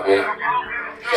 up, man.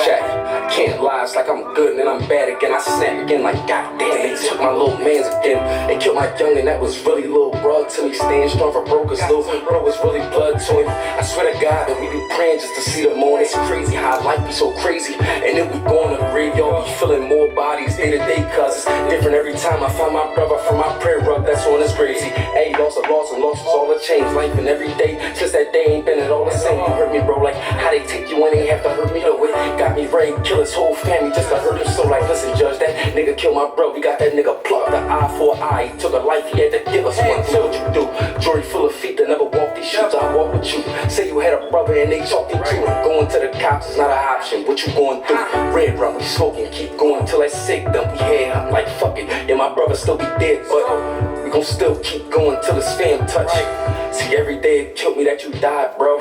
Shaq, I can't lie, it's like I'm good and then I'm bad again. I snap again like goddamn, they took my little mans again. They killed my youngin', that was really little bro. Till he staying strong for broke, cause little bro was really blood to him. I swear to God that we be praying just to see the morning. It's crazy how life be so crazy. And then we go on the graveyard, be feeling more bodies day to day, cause it's different every time I find my brother from my prayer rug that's on his grave. See, hey, lost and lost is all a change. Life and every day, since that day ain't been at all the same. You hurt me, bro, like how they take you when they have to hurt me away. Got me ready to kill his whole family just to hurt him. So like, listen, judge, that nigga killed my bro. We got that nigga plucked the eye for an eye. He took a life, he had to give us one. So what you do? Jewelry full of feet that never walk these shoes. I walk with you. Say you had a brother and they talked you too. Going to the cops is not an option. What you going through? Red rum, we smoking, keep going till that sick dump. We had him like fuck it. Yeah, my brother still be dead, but we gon' still keep going till his fam touch. See, every day it killed me that you died, bro.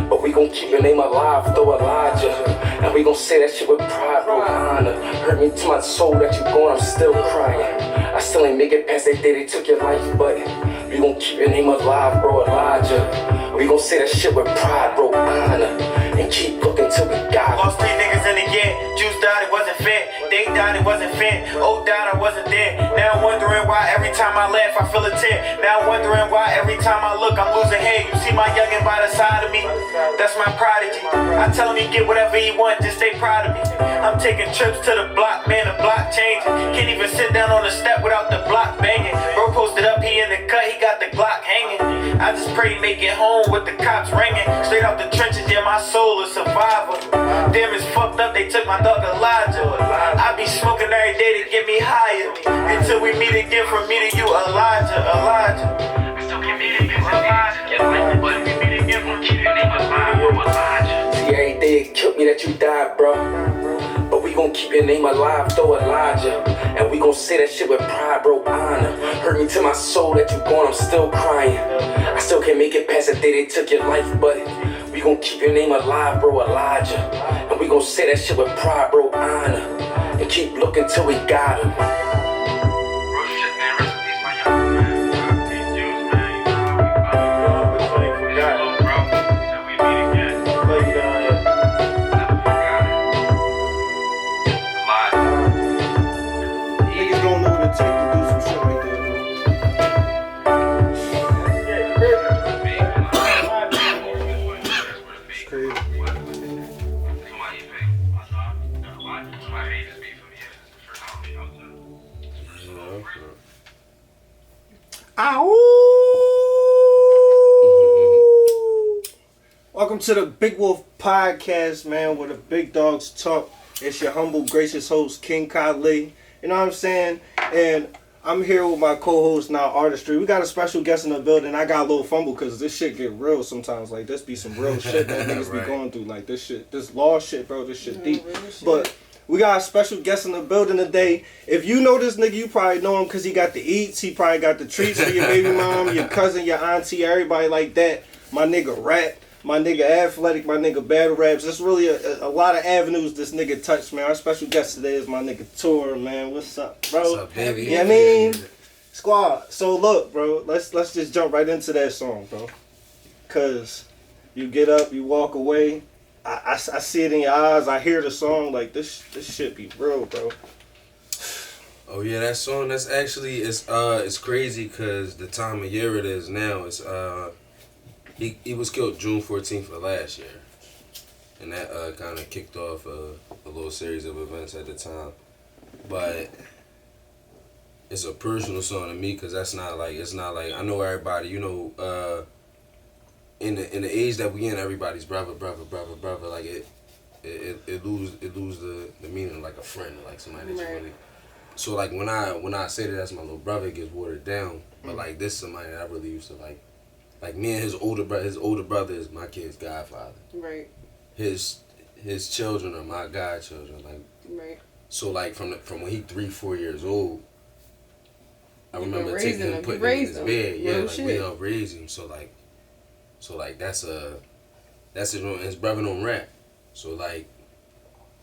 But we gon' keep your name alive, though Elijah. And we gon' say that shit with pride, bro, honor. Hurt me to my soul that you gone, I'm still crying. I still ain't make it past that day they took your life, but we gon' keep your name alive, bro, Elijah. We gon' say that shit with pride, bro, honor. And keep looking till we got it. Lost 3 niggas in the year. Juice died, it wasn't fair. They died, it wasn't fair. Old died, I wasn't there. Now I'm wondering why every time I laugh, I feel a tear. Now I'm wondering why every time I look, I'm losing hair. You see my youngin' by the side of me? That's my prodigy. I tell him he get whatever he want, just stay proud of me. I'm taking trips to the block, man, the block changing. Can't even sit down on the step without the block banging. Bro posted up, he in the cut, he got the Glock hanging. I just pray he make it home with the cops ringing. Straight out the trenches, yeah, my soul a survivor. Damn, it's fucked up, they took my dog Elijah. I be smoking every day to get me higher. Until we meet again, from me to you, Elijah. I still can meet again, Elijah. But we meet again, from keep your name alive, Elijah. See, every day it killed me that you died, bro. But we gon' keep your name alive, though Elijah. And we gon' say that shit with pride, bro, honor. Hurt me to my soul that you gone, I'm still crying. I still can't make it past the day they took your life, but we gon' keep your name alive, bro, Elijah. And we gon' say that shit with pride, bro, honor. And keep looking till we got him. Welcome to the Big Wolf Podcast, man, where the big dogs talk. It's your humble, gracious host, King Kali. You know what I'm saying? And I'm here with my co-host now, Artistry. We got a special guest in the building. I got a little fumble because this shit get real sometimes. Like, this be some real shit that niggas be going through. Like, this shit, this law shit, bro, this shit deep. But we got a special guest in the building today. If you know this nigga, you probably know him because he got the eats. He probably got the treats for your baby mom, your cousin, your auntie, everybody like that. My nigga Rat. My nigga Athletic, my nigga Battle Raps. There's really a lot of avenues this nigga touched, man. Our special guest today is my nigga Tor, man. What's up, bro? What's up, baby? You know what I mean? Squad. So look, bro, let's just jump right into that song, bro. Cause you get up, you walk away. I see it in your eyes. I hear the song. Like, this shit be real, bro. Oh yeah, that song. That's actually it's crazy because the time of year it is now. It's He was killed June 14th of last year, and that kind of kicked off a little series of events at the time. But it's a personal song to me because it's not like I know everybody, you know, in the age that we in, everybody's brother. Like it lose the meaning like a friend, like somebody that's really. So like when I say that that's my little brother, it gets watered down. But like this is somebody that I really used to like. Like me and his older brother is my kid's godfather. Right. His children are my godchildren. Like. Right. So like from when he 3-4 years old, I remember taking him, putting him in his bed. Yeah, like we helped raise him. So like that's his brother don't rap. So like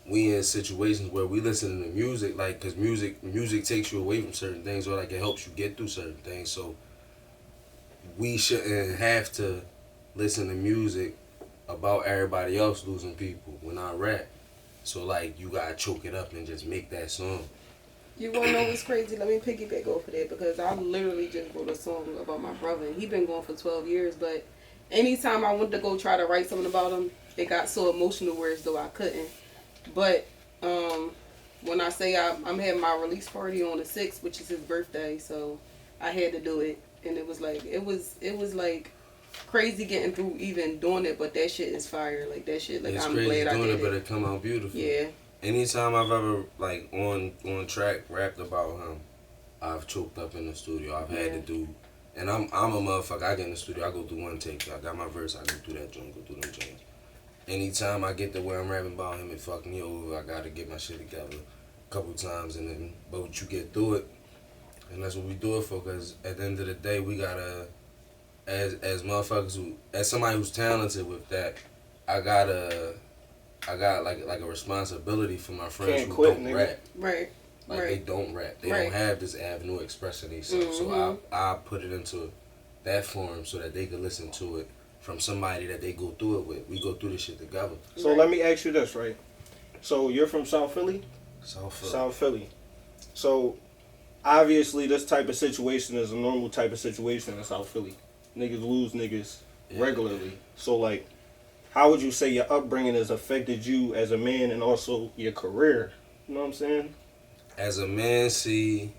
we in situations where we listen to music, like, cause music takes you away from certain things, or like it helps you get through certain things. So we shouldn't have to listen to music about everybody else losing people when I rap. So like you gotta choke it up and just make that song. You wanna know what's crazy? Let me piggyback off of that because I literally just wrote a song about my brother. And he been going for 12 years, but anytime I went to go try to write something about him, it got so emotional where as though I couldn't. But when I say I'm having my release party on the 6th, which is his birthday, so I had to do it, and it was like crazy getting through even doing it, but that shit is fire. Like that shit, like It's I'm crazy glad I doing did it, but it. it come out beautiful. Yeah, Anytime I've ever like on track rapped about him, I've choked up in the studio. I've had to do, and I'm a motherfucker. I get in the studio, I go through one take. I got my verse, I go through that joint, go through them joints. Anytime I get to where I'm rapping about him, it fuck me over. I gotta get my shit together a couple times, and then but you get through it, and that's what we do it for. Cause at the end of the day, we gotta, as motherfuckers as somebody who's talented with that, I got like a responsibility for my friends Can't who quit, don't nigga. rap. right. Like they don't rap. They Right. don't have this avenue of expressing themselves. So I put it into that form so that they could listen to it from somebody that they go through it with. We go through this shit together. So let me ask you this, right? So you're from South Philly? South Philly. So obviously this type of situation is a normal type of situation in South Philly. Niggas lose niggas regularly. So like, how would you say your upbringing has affected you as a man and also your career? You know what I'm saying? As a man, see,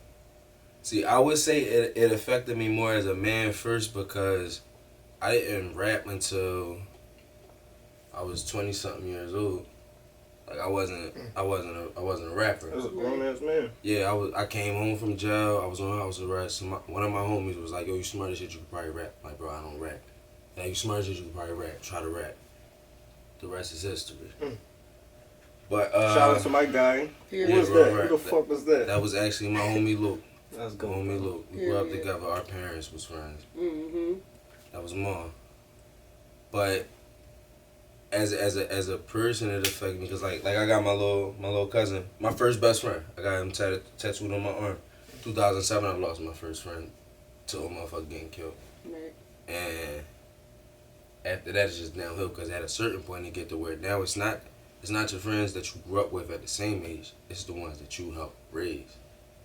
I would say it affected me more as a man first because I didn't rap until I was 20-something years old. Like I wasn't a rapper. As a grown ass man. Yeah, I came home from jail. I was on house arrest. One of my homies was like, "Yo, you smart as shit. You could probably rap." I'm like, bro, I don't rap. Yeah, you smart as shit. You could probably rap. Try to rap. The rest is history. But Shout out to my guy. Here Who it was is. that? right. Who the fuck was that? that was actually my homie Luke. That's My good. homie Luke. We grew up Period. together. Our parents was friends. Mm-hmm. That was mom. But as a person, it affected me because like I got my little cousin, my first best friend. I got him tattooed on my arm. 2007, I lost my first friend to a motherfucker getting killed. Right. And after that, it's just downhill because at a certain point, you get to where now it's not your friends that you grew up with at the same age. It's the ones that you helped raise.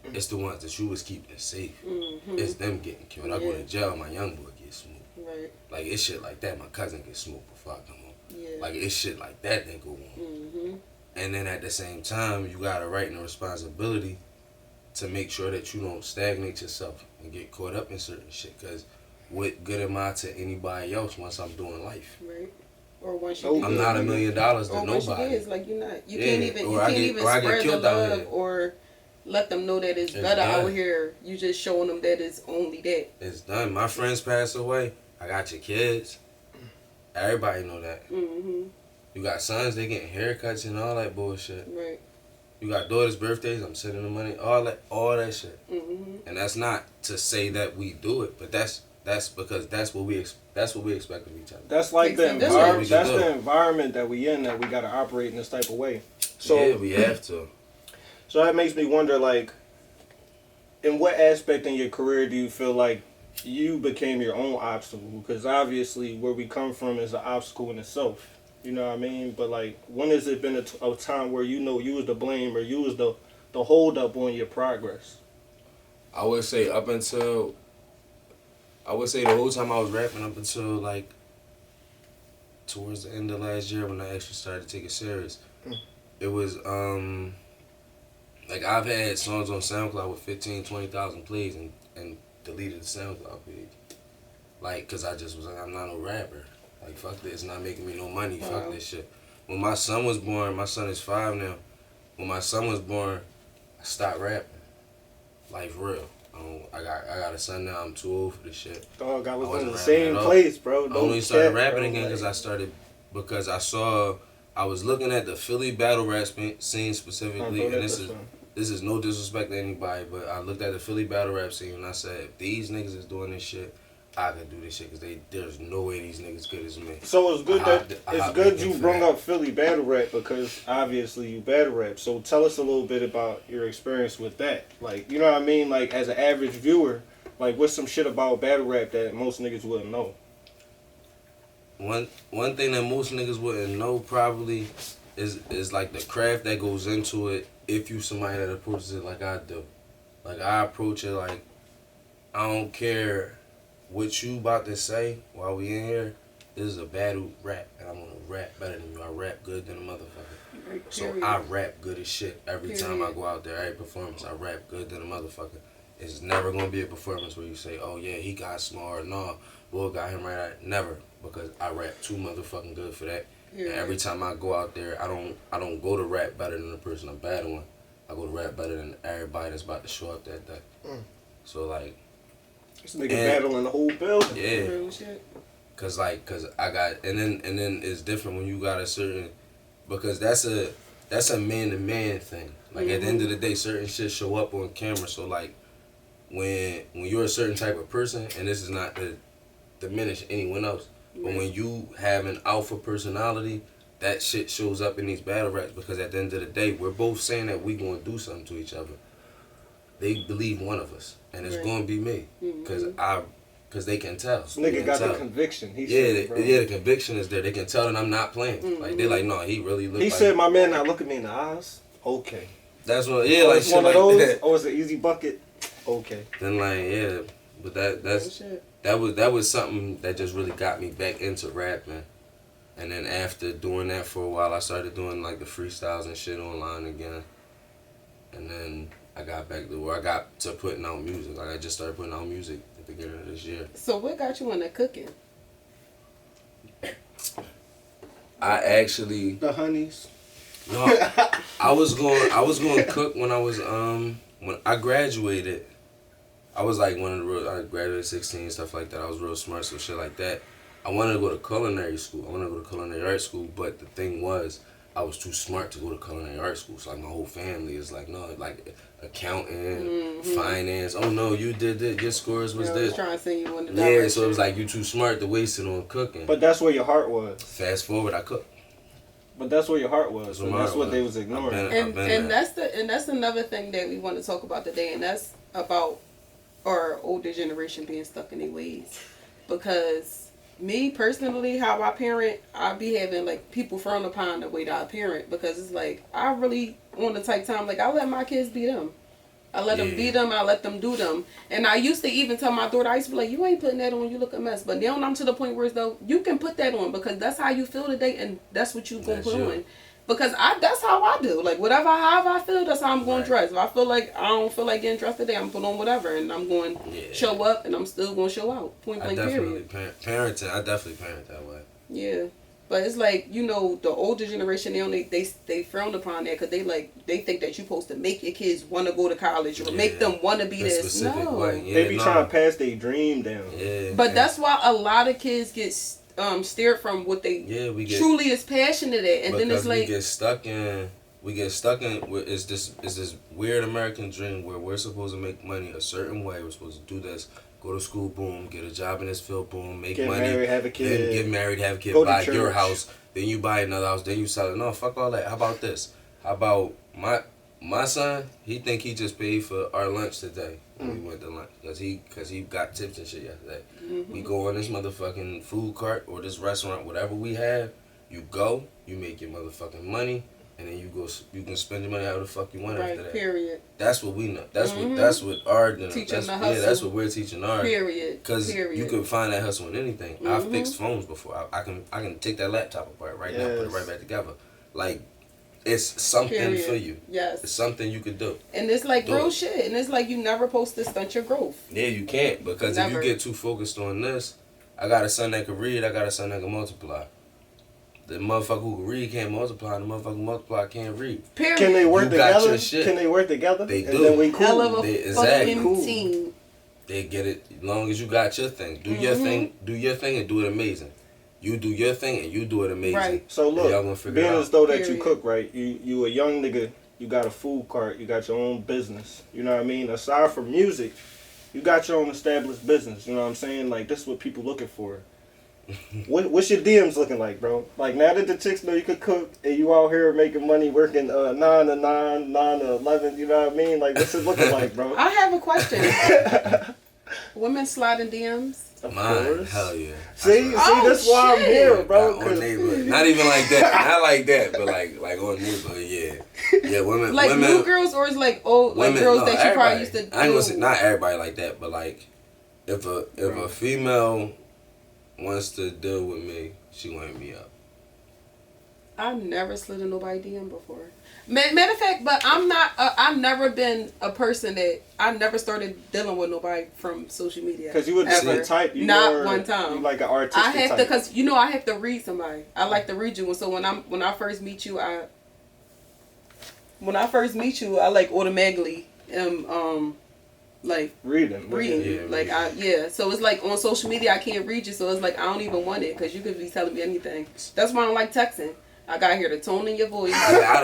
It's the ones that you was keeping safe. Mm-hmm. It's them getting killed. I go to jail, my young boy gets smoked. Right. Like it's shit like that. My cousin gets smoked before I come home. Yeah. Like it's shit like that go on. Mm-hmm. And then at the same time, you got a right and a responsibility to make sure that you don't stagnate yourself and get caught up in certain shit. Because what good am I to anybody else once I'm doing life? Right. Or once you Oh, get I'm not $1 million to or once you nobody. get, it's like you're not. You Yeah, can't even. or You I can't get- even or I get spread the killed out love here. or let them know that it's It's better done. out here. You just showing them that it's only that. It's done. My friends passed away. I got your kids. Everybody know that. Mm-hmm. You got sons, they getting haircuts and all that bullshit. Right. You got daughters' birthdays, I'm sending the money, all that shit. Mm-hmm. And that's not to say that we do it, but that's because that's what we expect of each other. That's like Takes the some discipline. environment. That's We can do the it. environment that we in. That we gotta operate in this type of way. So yeah, we have to. So that makes me wonder, like, in what aspect in your career do you feel like you became your own obstacle? Because obviously, where we come from is an obstacle in itself. You know what I mean? But like, when has it been a time where you know you was to blame or you was the hold up on your progress? I would say the whole time I was rapping up until like towards the end of last year when I actually started to take it serious. It was like I've had songs on SoundCloud with 15,000-20,000 plays and deleted the SoundCloud page. Like, cause I just was like, I'm not a rapper. Like, fuck this, it's not making me no money. Fuck this shit. When my son was born, my son is 5 now. When my son was born, I stopped rapping. Like, for real. I got a son now. I'm too old for this shit. Dog, I was in wasn't the rapping same at all. place, bro. I No only started cap, rapping bro. again Like, because I was looking at the Philly battle rap scene specifically, and this is no disrespect to anybody, but I looked at the Philly battle rap scene and I said, if these niggas is doing this shit, I can do this shit because there's no way these niggas good as me. So it's good I it's hopped good in you for brought that. up Philly battle rap because obviously you battle rap. So tell us a little bit about your experience with that. Like, you know what I mean? Like, as an average viewer, like, what's some shit about battle rap that most niggas wouldn't know? one thing that most niggas wouldn't know probably is like the craft that goes into it. If you somebody that approaches it like I do, like I approach it like I don't care what you about to say while we in here. This is a battle rap, and I'm gonna rap better than you. I rap good than a motherfucker. Right, So period. I rap good as shit every time I Period. go out there. Every performance, I rap good than a motherfucker. It's never gonna be a performance where you say, "Oh yeah, he got smart." No, Will got him right. Never, because I rap too motherfucking good for that. Period. And every time I go out there, I don't go to rap better than the person I'm battling. I go to rap better than everybody that's about to show up that day. So like, This nigga And- battling the whole building. yeah. Real shit. Cause I got and then it's different when you got a certain, because that's a man to man thing. Like at the end of the day, certain shit show up on camera. So like when you're a certain type of person, and this is not to diminish anyone else, but when you have an alpha personality, that shit shows up in these battle raps. Because at the end of the day, we're both saying that we gonna do something to each other. They believe one of us, and it's Right. gonna be me, cause they can tell. This They nigga can got tell. the conviction. He Yeah, said, bro. the conviction is there. They can tell that I'm not playing. Like they like, no, he really look. He like, said, "My man, not look at me in the eyes." Okay. that's what. Yeah, Oh, like it's shit one like of those. that. Oh, it's an easy bucket. Okay. Then like yeah, but Real that's shit. that was something that just really got me back into rapping. And then after doing that for a while, I started doing like the freestyles and shit online again. And then I got back to where I got to putting out music. Like I just started putting out music at the beginning of this year. So what got you into cooking? I actually. The honeys. No, I was going to cook when I was when I graduated. I was like one of the real. I graduated 16 stuff like that. I was real smart, so shit like that. I wanted to go to culinary school. I wanted to go to culinary art school, but the thing was, I was too smart to go to culinary art school. So like my whole family is like, no, like accounting, finance. Oh no, you did this. Your scores was I was this. trying to send you in the Yeah, direction. so it was like you too smart to waste it on cooking. But that's where your heart was. Fast forward, I cooked. But that's where your heart was. That's And where that's mine what they was. was ignoring. I've and been that's another thing that we want to talk about today, and that's about our older generation being stuck in their ways. Because me personally, how I parent, I be having like people frown upon the way that I parent, because it's like I really on the type time like I let my kids be them. I let them be them. I let them do them. And I used to even tell my daughter, I used to be like, you ain't putting that on. You look a mess. But now I'm to the point where it's though, you can put that on because that's how you feel today, and that's what you gonna That's put you. on. Because that's how I do. Like however I feel, that's how I'm going to dress. If I feel like I don't feel like getting dressed today, I'm put on whatever, and I'm going to show up, and I'm still going to show out. Point I blank. definitely Period. parenting. I definitely parent that way. Yeah. But it's like, you know, the older generation, they frown upon that because they think that you're supposed to make your kids want to go to college or make them want to be A this. specific No. way. Yeah, They be no. trying to pass their dream down. Yeah. But and- that's why a lot of kids get steered from what they we get truly is passionate at. And then it's because like, we get stuck in it's this weird American dream where we're supposed to make money a certain way. We're supposed to do this, go to school, boom, get a job in this field, boom, make Get money, married, have a kid. then get married, have a kid, Go to buy your church. house, then you buy another house, then you sell it. No, fuck all that. How about this? How about my son? He think he just paid for our lunch today when we went to lunch because he got tips and shit yesterday. We go on this motherfucking food cart or this restaurant, whatever we have. You go, you make your motherfucking money, and then you can spend your money however the fuck you want after right, that. period. That's what we know. That's what our Teaching that's, the yeah, hustle. that's what we're teaching our. Period. Because Period. you can find that hustle in anything. I've fixed phones before. I can take that laptop apart right now, put it Yes. right back together. Like it's something Period. for you. Yes. It's something you could do. And it's like Do real it. shit. And it's like you never supposed to stunt your growth. Yeah, you can't because Never. if you get too focused on this, I got a son that can read. I got a son that can multiply. The motherfucker who can read can't multiply. And the motherfucker who multiply can't read. Period. Can they work You got together? your shit. Can they work together? They and do. Then we cool. Hell of a They- exactly. fucking Cool. team. They get it as long as you got your thing. Do your thing. Do your thing and do it amazing. You do your thing and you do it amazing. Right. So And y'all gonna look, figure it being out. as though that you Period. cook, right? You a young nigga. You got a food cart. You got your own business. You know what I mean? Aside from music, you got your own established business. You know what I'm saying? Like this is what people looking for. What's your DMs looking like, bro? Like now that the chicks know you could cook and you out here making money working 9 to 9, 9 to 11. You know what I mean? Like what's it looking like, bro? I have a question. Women slide in DMs. Mine, course. hell yeah. See, that's why I'm here, bro. On neighborhood, not even like that, not like that, but like on neighborhood, yeah, women, Like women, new girls, or it's like old, like women, girls no, that you probably everybody. used to. I ain't gonna say not everybody like that, but like if a female wants to deal with me, she gonna hit me up. I've never slid in nobody DM before. Matter of fact, but I'm not. I've never been a person that I never started dealing with nobody from social media. Because you would just ever. type. You Not more, one time. You like an artistic I have type. to, because I have to read somebody. I like to read you, and so when I first meet you, I like automatically am like reading. you. Like so it's like on social media I can't read you, so it's like I don't even want it because you could be telling me anything. That's why I don't like texting. I gotta hear the tone in your voice. I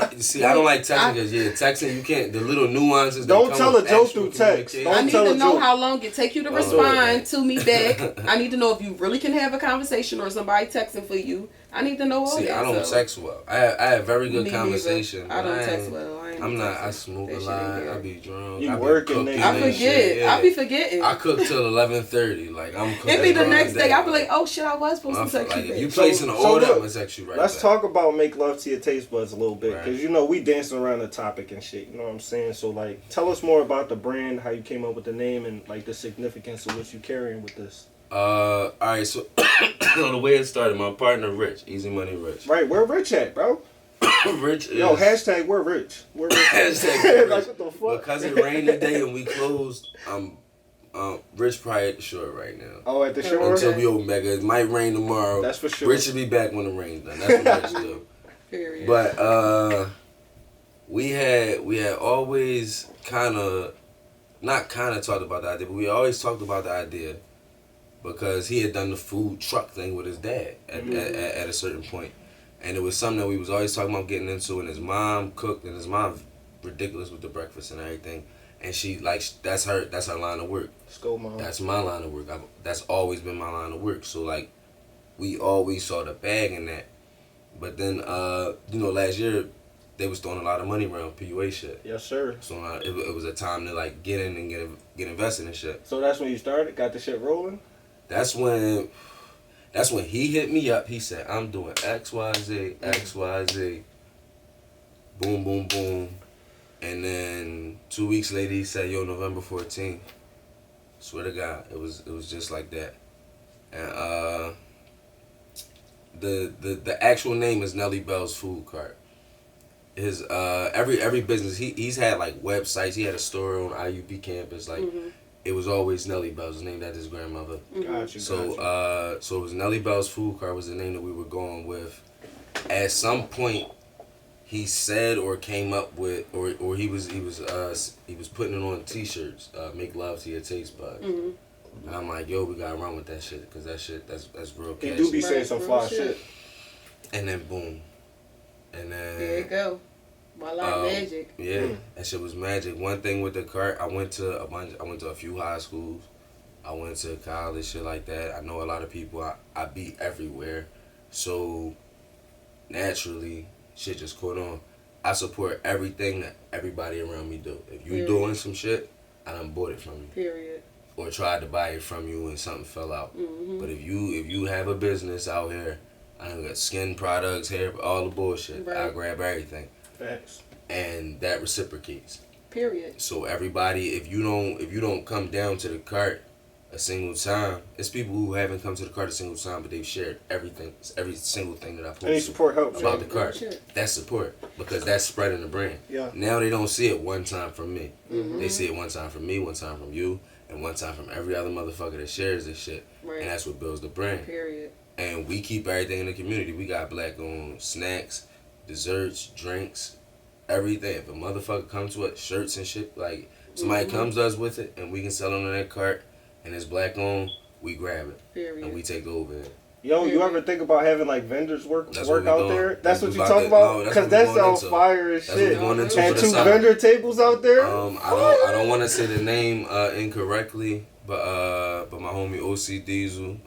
don't like texting because texting you can't, the little nuances. Don't that tell come a with joke actual through text. communication. Don't I need tell to a know joke. how long it take you to respond to me back. I need to know if you really can have a conversation or somebody texting for you. I need to know all See, that. I don't so. text well. I have very good Me conversation. neither. I don't but text ain't- well. I'm not. I smoke a That shit lot. ain't I good. be drunk. You I be working, cooking nigga. I and forget. shit, yeah. I be forgetting. I cook till 11:30. Like I'm cooking. It be the all next day. I be like, like, oh shit, I was supposed to text like, you. if you back. placing an So order, look, I'm gonna text you right Let's back. talk about make love to your taste buds a little bit, Right. because we dancing around the topic and shit. You know what I'm saying? So like, tell us more about the brand, how you came up with the name, and like the significance of what you carrying with this. All right. So the way it started, my partner Rich, Easy Money Rich. Right, where Rich at, bro? Rich is Yo, hashtag we're rich. We're rich. Hashtag we're Like, rich. what the fuck? Because it rained today and we closed. Rich probably at the shore right now. Oh, at the shore. Until we open back, it might rain tomorrow. That's for sure. Rich will be back when the rain's done. That's what Rich do. Period. But we had always not talked about the idea, but we always talked about the idea because he had done the food truck thing with his dad at a certain point. And it was something that we was always talking about getting into, and his mom cooked, and his mom ridiculous with the breakfast and everything. And she that's her line of work. Let's go, mom. That's my line of work. That's always been my line of work. So like, we always saw the bag in that. But then last year they was throwing a lot of money around PUA shit. Yes, sir. So it was a time to like get in and get invested in shit. So that's when you started, got the shit rolling. That's when he hit me up. He said, I'm doing XYZ, XYZ. Boom, boom, boom. And then 2 weeks later, he said, yo, November 14th. Swear to God, it was just like that. And the actual name is Nelly Bell's Food Cart. His every business he's had like websites. He had a store on IUP campus. Like it was always Nelly Bell's, named after his grandmother. Got you. So so it was Nelly Bell's Food Cart was the name that we were going with. At some point, he said or came up with or he was putting it on T-shirts. Make love to your taste buds. And I'm like, yo, we gotta run with that shit because that's real He cash. do be saying Right, some real fly shit. shit. And then boom, and then There you go. Voila, magic. Yeah, that shit was magic. One thing with the cart, I went to a few high schools. I went to college, shit like that. I know a lot of people. I be everywhere. So, naturally, shit just caught on. I support everything that everybody around me do. If you doing some shit, I done bought it from you. Period. Or tried to buy it from you and something fell out. But if you have a business out here, I done got skin products, hair, all the bullshit. Right. I grab everything. Facts. And that reciprocates. Period. So everybody, if you don't come down to the cart a single time, it's people who haven't come to the cart a single time, but they've shared every single thing that I Any posted support helps. about right? the cart. Shit. That's support because that's spreading the brand. Yeah. Now they don't see it one time from me. They see it one time from me, one time from you, and one time from every other motherfucker that shares this shit. Right. And that's what builds the brand. Period. And we keep everything in the community. We got black-owned snacks, desserts, drinks, everything. If a motherfucker comes to us, shirts and shit, like somebody comes to us with it and we can sell it on that cart and it's black-owned, we grab it. Period. And we take over it. Yo, you ever think about having like vendors work That's what we out doing. there? That's We what you about talk to- about? no, that's Because what we that going sounds into. fire as That's what we shit. going into And for the 2 summer. vendor tables out there? I don't want to say the name incorrectly, but my homie OC Diesel,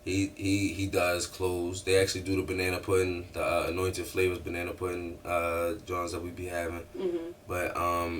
he does clothes. They actually do the banana pudding, the anointed flavors banana pudding joints that we be having. But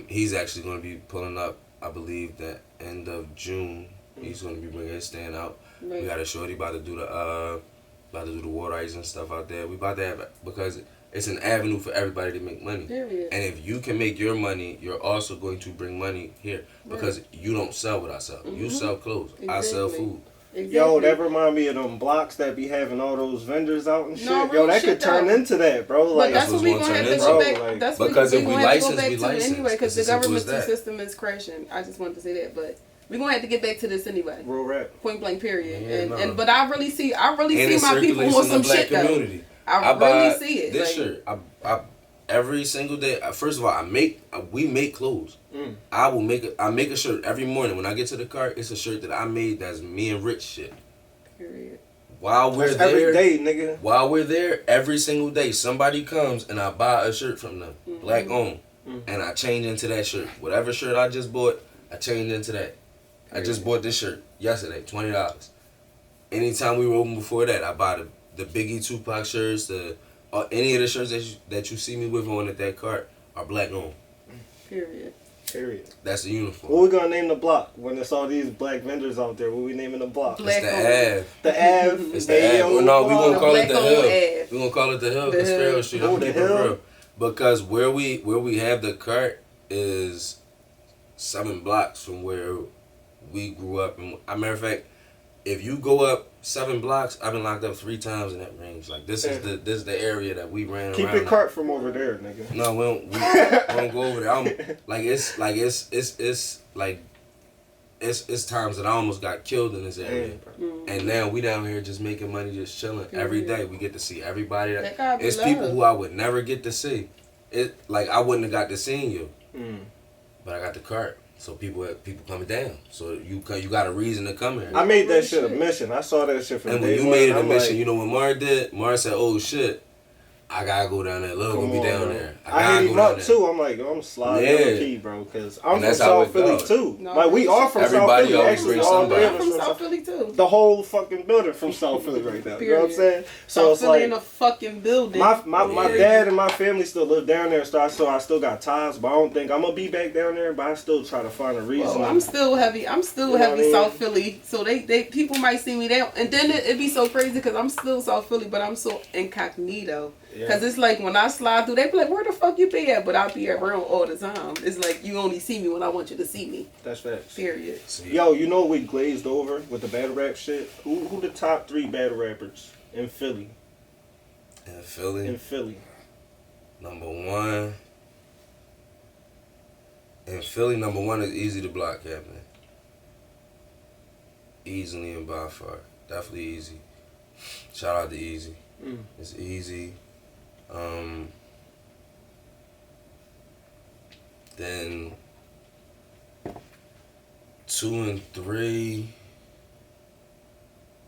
he's actually going to be pulling up, I believe, the end of June He's gonna be bringing his stand out. Right. We got a shorty about to do the water ice and stuff out there. We about to have, because it's an avenue for everybody to make money. Period. And if you can make your money, you're also going to bring money here, because you don't sell what I sell. You sell clothes. I sell Exactly. food. Exactly. Yo, that remind me of them blocks that be having all those vendors out and shit. No, Yo, real that shit, could turn though. into that, bro. But Like, that's what what's we gonna gonna have turn to go into. back. Like, That's what because we if we gonna have to go license, back we to license. anyway, because the It's as simple as governmental that. system is crashing. I just wanted to say that, but we're gonna have to get back to this anyway. real rap. Point blank, period. Yeah, and nah. but I really see And my it people circulates on in some the black shit though. community. I buy really see it. This like, shirt. I every single day. First of all, we make clothes. Mm. I make a shirt every morning when I get to the car. It's a shirt that I made that's me and Rich shit. period. While we're That's there, every day, nigga. while we're there, every single day, somebody comes and I buy a shirt from them, black owned, and I change into that shirt. Whatever shirt I just bought, I change into that. I just bought this shirt yesterday, $20. Anytime we were open before that, I buy the Biggie Tupac shirts, any of the shirts that you see me with on at that cart are black owned. Period. Period. That's the uniform. What we gonna name the block when there's all these black vendors out there? What we naming the block? Black It's the owned. Ave. The Ave. It's the Ave. Well, no, we block. gonna call it the Black Hill. owned Ave. We gonna call it the Hill, The because Hill. Sparrow Street. Oh, I'm the keeping it Hill. real. Because where we have the cart is 7 blocks from where we grew up. And a matter of fact, if you go up 7 blocks, I've been locked up 3 times in that range. Like this is the area that we ran Keep around. your cart from over there, nigga. No, we don't go over there. It's times that I almost got killed in this area. And now we down here just making money, just chilling. Every day we get to see everybody. That gotta be It's love. people who I would never get to see. It like I wouldn't have got to see you, but I got the cart. So people coming down. So you got a reason to come here. I made that shit a mission. I saw that shit from And day when you one, made it a I'm mission, like, you know what Mara did? Mara said, "Oh shit, I gotta go down there. Lil come gonna be on, down bro. there. I gotta hit go him down up there." too. I'm like, I'm sliding Yeah. on key, bro, because I'm And from that's how South it Philly goes. too. No, Like we all from Everybody South Philly. always Actually, brings all somebody. three I'm of us from from South Philly too. the whole fucking building from South Philly right now. You know what I'm Period. saying? So South it's Philly like in a fucking building. my dad and my family still live down there, so I still got ties, but I don't think I'm gonna be back down there. But I still try to find a reason. Well, I'm still heavy. I'm still You know what heavy I mean? South Philly. So they people might see me there, and then it be so crazy because I'm still South Philly, but I'm so incognito. Because it's like when I slide through, they be like, "Where the fuck you be at?" But I'll be around all the time. It's like you only see me when I want you to see me. That's facts. Period. Yo, you know what we glazed over with the battle rap shit? Who the top 3 battle rappers in Philly? In Philly, In Philly. number 1. In Philly, number 1 is Easy the Block Captain. Easily and by far. Definitely Easy. Shout out to Easy. It's Easy. Then 2 and 3.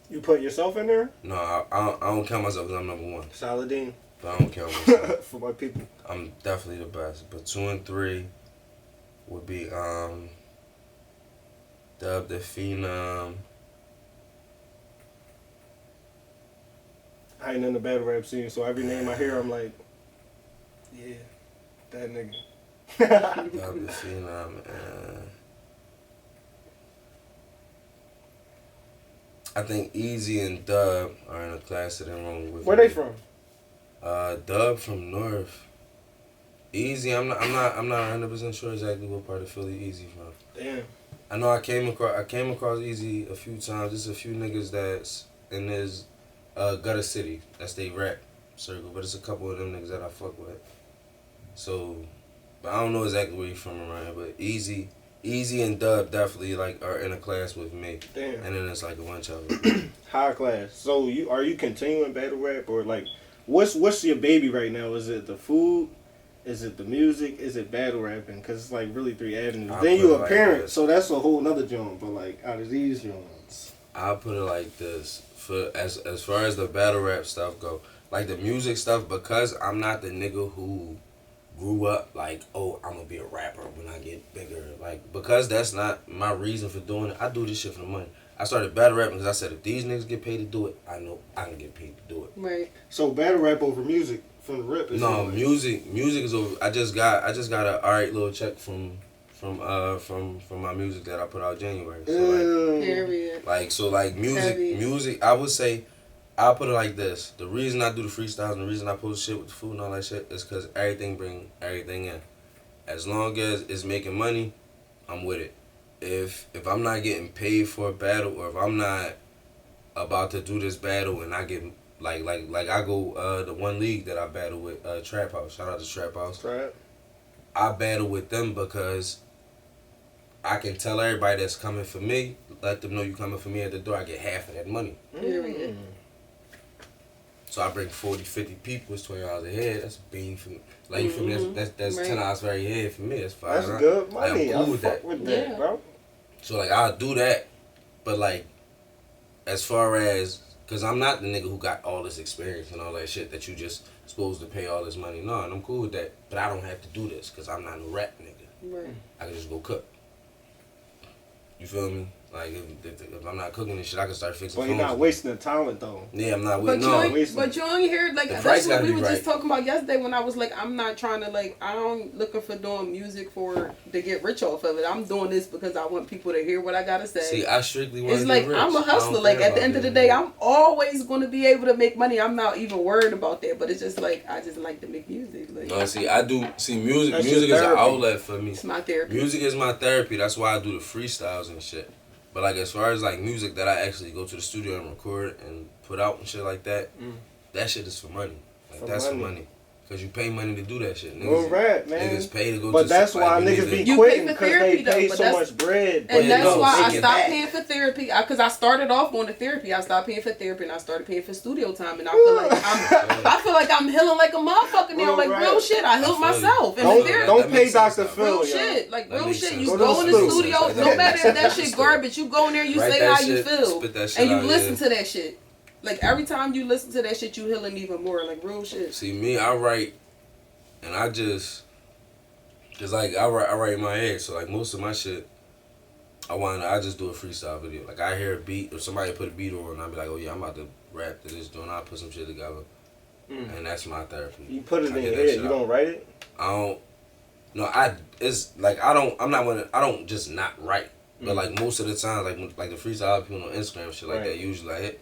You put yourself in there? No, I don't count myself because I'm number 1. Saladin. But I don't count myself. For my people. I'm definitely the best. But 2 and 3 would be Dub the Phenom. I ain't in the battle rap scene, so every name I hear, I'm like, yeah, that nigga. Dub the Phenom. I think Easy and Dub are in a class of their own. With Where me. they from? Dub from North. Easy, I'm not 100% sure exactly what part of Philly Easy from. Damn. I know I came across Easy a few times. Just a few niggas that's in this Gutter City. That's they rap circle, but it's a couple of them niggas that I fuck with. So, but I don't know exactly where you from around here, but Easy and Dub definitely like are in a class with me. Damn. And then it's like a bunch of them. High class. So are you continuing battle rap or like what's your baby right now? Is it the food? Is it the music? Is it battle rapping? Because it's like really 3 avenues. I'll Then put you it a like parent, this. so that's a whole nother joint. But like out of these joints, I'll put it like this: for as far as the battle rap stuff go, like the music stuff, because I'm not the nigga who grew up like, oh, I'm gonna be a rapper when I get bigger. Like, because that's not my reason for doing it. I do this shit for the money. I started battle rapping because I said if these niggas get paid to do it, I know I can get paid to do it. Right. so battle rap over music from the rip. Is No, like, music is over. I just got a alright little check from from my music that I put out January. So Period. like Heavy. music. I would say, I'll put it like this: the reason I do the freestyles and the reason I post shit with the food and all that shit is because everything bring everything in. As long as it's making money, I'm with it. If I'm not getting paid for a battle, or if I'm not about to do this battle and I get like I go the one league that I battle with, Trap House. Shout out to Trap House. Right. I battle with them because I can tell everybody that's coming for me, let them know you coming for me at the door. I get half of that money. Period. So I bring 40, 50 people. It's $20 a head. That's a bean for me. Like, you feel me? That's Right. $10 for every head for me. That's $5. That's good Like, money. I'm cool I with fuck that. with that, Yeah. bro. So like I'll do that, but like as far as, cause I'm not the nigga who got all this experience and all that shit that you just supposed to pay all this money. No, and I'm cool with that. But I don't have to do this cause I'm not no rap nigga. Right. I can just go cook. You feel me? Like if I'm not cooking this shit, I can start fixing. But you're phones. not wasting the talent though. Yeah, I'm not But with you, no. ain't hear like The that's price what gotta we be were right. just talking about yesterday when I was like, I'm not trying to like, I'm looking for doing music to get rich off of it. I'm doing this because I want people to hear what I gotta say. See, I strictly want It's to like get rich. I'm a I don't hustler. care Like at the about end of the that. day, I'm always going to be able to make money. I'm not even worried about that. But it's just like I just like to make music. Like No, see, I do. See, music. That's Music your is an therapy. outlet for me. it's my therapy. Music is my therapy. That's why I do the freestyles and shit. But like as far as like music that I actually go to the studio and record and put out and shit like that, that shit is for money. Like For that's money. for money. Cause you pay money to do that shit. Real rap, man. Niggas pay to go But to that's like, why you niggas be to- You quitting pay for because they therapy, though, pay but so that's- much bread. And you that's know, why I take it stopped back. paying for therapy. Because I started off going to therapy. I stopped paying for therapy and I started paying for studio time. And I feel like I'm healing like a motherfucker now. Real Like rap. real shit. I healed feel you. myself in Don't, the therapy. don't That pay makes sense, Dr. though. Phil, Real yo. shit, like That real makes shit. sense. You Go to go the in the studio. studio, That no matter makes if that sense. shit garbage, you go in there, you Write say that how you shit, feel, spit that shit and you out, listen yeah. to that shit. Like every time you listen to that shit, you healing even more. Like real shit. See me, I write, and I just, cause like I write in my head. So like most of my shit, I just do a freestyle video. Like I hear a beat or somebody put a beat on, and I be like, oh yeah, I'm about to rap to this joint. I put some shit together, and that's my therapy. You put it I in get your that head. shit You out. don't write it? I don't. No, it's like I don't just not write. But like most of the time, like the freestyle people on Instagram shit like Right. that, usually like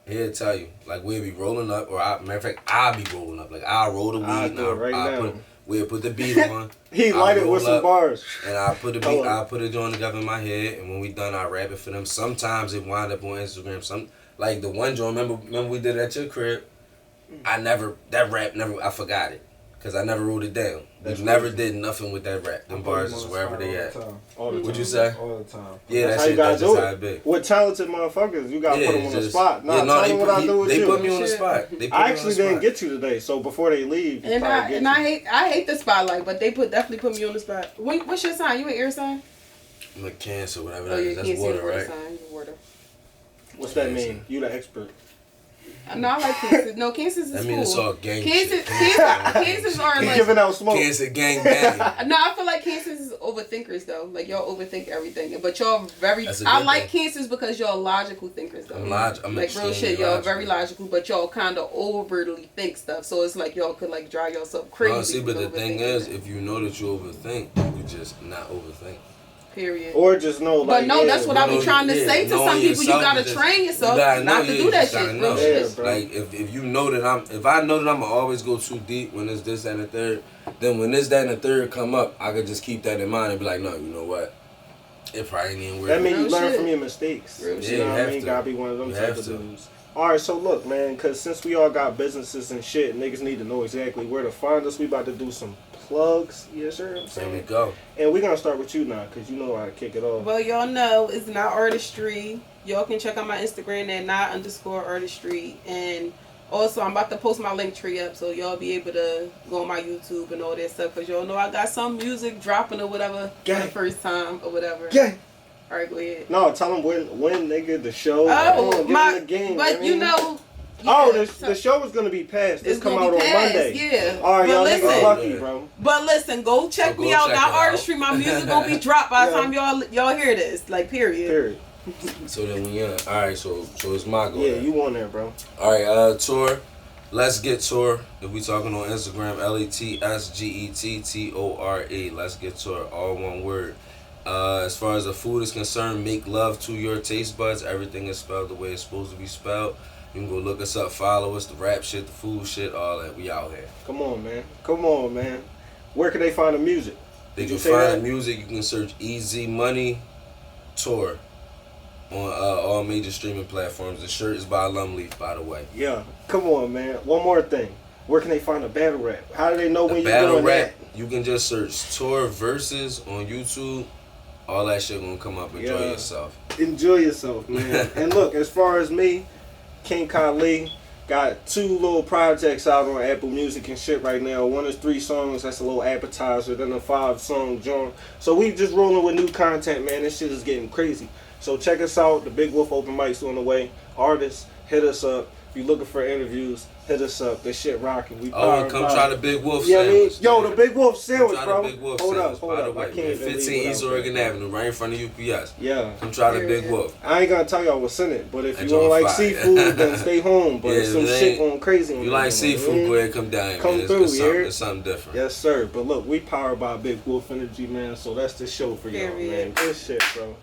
he'll tell you like we'll be rolling up, or matter of fact I'll be rolling up. Like I'll roll the weed, I'll and do it right now. we'll put the beat on, He I'll light it roll with some up, bars. and I put the beat, Hold on. I put it on together in my head, and when we done, I rap it for them. Sometimes it wind up on Instagram. Some like the one joint. Remember we did it at your crib. I forgot it. Cause I never wrote it down. That's We never crazy. did nothing with that rap. Them bars is wherever they at. All the What'd time. you say? All the time. Yeah, That's that how you shit. gotta That's just do how it. it be. With talented motherfuckers, you gotta Yeah, put them on the just- spot. Nah, yeah, no, tell they them what I do with they you. put me on the Shit. spot. They put I me actually on the didn't spot. get you today, so before they leave, And probably get you. I hate the spotlight, but they definitely put me on the spot. What's your sign? You an air sign? I'm a Cancer, whatever Oh, that you is. can't That's see the water, water right? sign. You're water. What's that mean? You the expert. No, I like Cancers. No, Cancers is That cool. means it's all gang Cancers, shit. Cancers are He like. giving out smoke. Cancer gang bang. No, I feel like Cancers is overthinkers though. Like y'all overthink everything, but y'all very. That's a I good like thing. Cancers because y'all logical thinkers though. I'm like real extremely shit, y'all logical. very logical, but y'all kind of overly think stuff. So it's like y'all could like drive yourself crazy. No, see, but the with thing overthinking is, it. if you know that you overthink, you just not overthink. Period. Or just know, like, But no, yeah, that's what I know be trying to yeah, say to knowing some people. You yourself gotta is just- train you yourself gotta know, not to yeah, do you that just gotta shit. know. Real Yeah, shit. bro. Like if you know that if I know that I'ma always go too deep when it's this, that, and the third, then when this, that, and the third come up, I could just keep that in mind and be like, no, you know what? It probably ain't even worth That it. mean you Real learn shit. from your mistakes. Real You shit. know Yeah, what you I have mean? to. Gotta be one of them You type have of to. dudes. Alright, so look, man, because since we all got businesses and shit, niggas need to know exactly where to find us. We about to do some plugs. Yes, sir. I'm There we saying. go. And we're gonna start with you now, because you know how to kick it off. Well, y'all know it's not artistry. Y'all can check out my Instagram at not_artistry. And also, I'm about to post my link tree up so y'all be able to go on my YouTube and all that stuff. Because y'all know I got some music dropping or whatever for Gang. the first time or whatever. Yeah. All right, go ahead. No, tell them when, nigga, the show. Oh, Give my. them the game. But you know. Oh, yeah, the show is gonna be passed. This it's come gonna out be on passed, Monday. yeah. All right, But y'all listen. niggas lucky, Yeah. bro. But listen, go check So me go out. check Not it out. artistry. My music gonna be dropped by the Yeah. time y'all hear this. Like, period. Period. So then we All right, so it's my go. Yeah, then. you on there, bro. All right, tour. Let's Get Tour. If we talking on Instagram, LETSGETTORE. Let's Get Tour, all one word. As far as the food is concerned, make love to your taste buds. Everything is spelled the way it's supposed to be spelled. You can go look us up, follow us, the rap shit, the food shit, all that. We out here. Come on, man. Come on, man. Where can they find the music? They Did can you say find that? the music. You can search Easy Money Tour on all major streaming platforms. The shirt is by Lumleaf, by the way. Yeah. Come on, man. One more thing. Where can they find the battle rap? How do they know when The you're battle doing rap, that? you can just search Tour Versus on YouTube. All that shit gonna come up. Enjoy Yeah. yourself. Enjoy yourself, man. And look, as far as me, King Kali got 2 little projects out on Apple Music and shit right now. One is 3 songs, that's a little appetizer, then a 5-song joint. So we just rolling with new content, man. This shit is getting crazy. So check us out. The Big Wolf Open Mic's on the way. Artists, hit us up. If you're looking for interviews, hit us up. This shit rocking. We Oh, and powered come by- try the Big Wolf Yeah, I mean, sandwich. yo, the Big Wolf sandwich, Come bro. try the Big Wolf Hold sandwich, up, hold by the up. I way. can't even 15 leave East without Oregon that. Avenue, right in front of UPS. Yeah. Come try the Yeah, Big yeah. Wolf. I ain't gonna tell y'all what's in it, but if That you don't joint like fire. seafood, then stay home. But Yeah, if some if it shit ain't- going crazy on You you, like know, seafood, go ahead, come down. Come man. through, It's you hear? something, it's something different. Yes, sir. But look, we powered by Big Wolf Energy, man. So that's the show for y'all, Period. man. Good shit, bro.